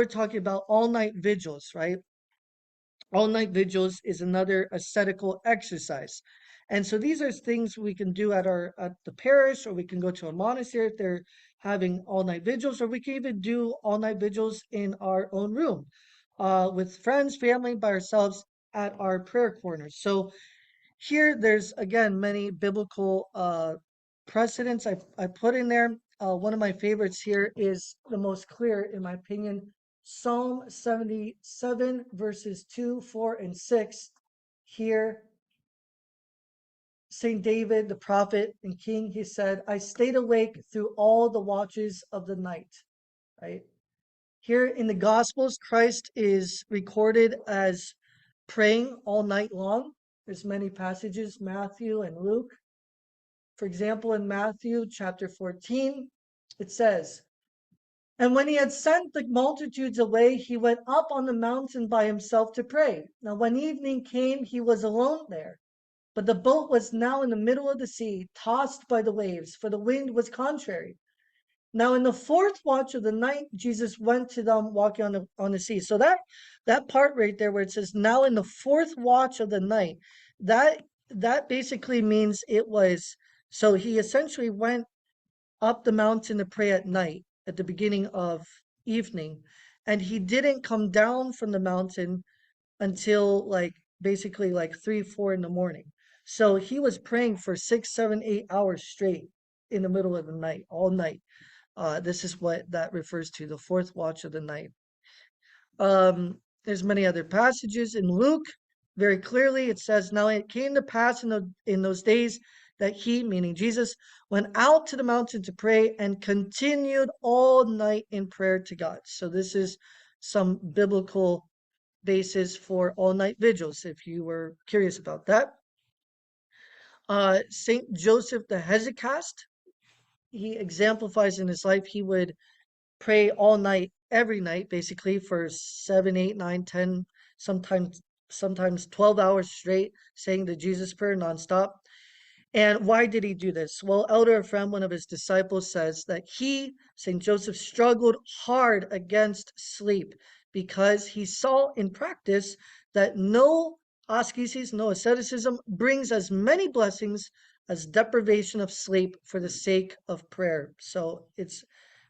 we're talking about all-night vigils, right? All-night vigils is another ascetical exercise. And so these are things we can do at the parish, or we can go to a monastery if they're having all-night vigils, or we can even do all-night vigils in our own room, with friends, family, by ourselves at our prayer corners. So here there's again many biblical precedents I put in there. One of my favorites here is the most clear, in my opinion, Psalm 77, verses 2, 4, and 6. Here, St. David, the prophet and king, he said, I stayed awake through all the watches of the night. Right? Here in the Gospels, Christ is recorded as praying all night long. There's many passages, Matthew and Luke. For example, in Matthew chapter 14, it says, and when he had sent the multitudes away, he went up on the mountain by himself to pray. Now, when evening came, he was alone there. But the boat was now in the middle of the sea, tossed by the waves, for the wind was contrary. Now, in the fourth watch of the night, Jesus went to them walking on the sea. So that part right there where it says, now in the fourth watch of the night, that basically means it was, so he essentially went up the mountain to pray at night, at the beginning of evening, and he didn't come down from the mountain until basically 3, 4 in the morning. So he was praying for 6, 7, 8 hours straight in the middle of the night, all night. This is what that refers to, the fourth watch of the night. There's many other passages in Luke. Very clearly, it says, now it came to pass in those days that he, meaning Jesus, went out to the mountain to pray and continued all night in prayer to God. So this is some biblical basis for all-night vigils, if you were curious about that. Saint Joseph the Hesychast, he exemplifies in his life, he would pray all night, every night, basically for 7, 8, 9, 10, sometimes 12 hours straight, saying the Jesus prayer nonstop. And why did he do this? Well, Elder Ephraim, one of his disciples, says that he, St. Joseph, struggled hard against sleep because he saw in practice that no asceticism, no asceticism brings as many blessings as deprivation of sleep for the sake of prayer. So it's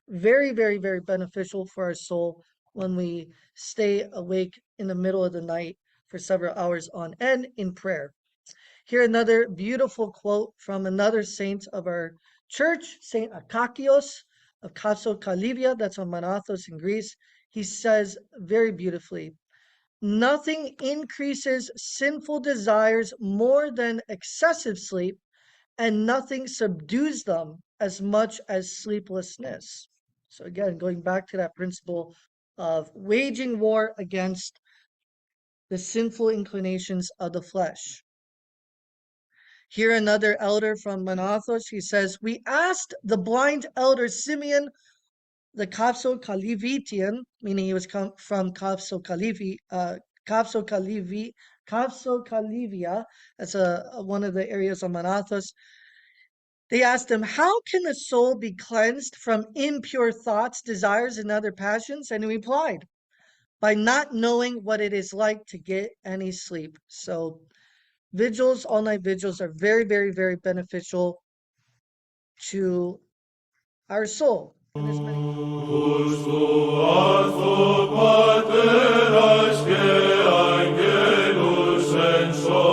very, very, very beneficial for our soul when we stay awake in the middle of the night for several hours on end in prayer. Here another beautiful quote from another saint of our church, Saint Akakios of Kassokhalivia, that's on Manathos in Greece. He says very beautifully, nothing increases sinful desires more than excessive sleep, and nothing subdues them as much as sleeplessness. So again, going back to that principle of waging war against the sinful inclinations of the flesh. Here another elder from Manathos, he says, we asked the blind elder Simeon, the Kassokhalivitian, meaning he was from Kassokhalivia, that's one of the areas of Manathos. They asked him, how can the soul be cleansed from impure thoughts, desires, and other passions? And he replied, by not knowing what it is like to get any sleep. So vigils, all-night vigils are very, very, very beneficial to our soul. And there's many. Pater,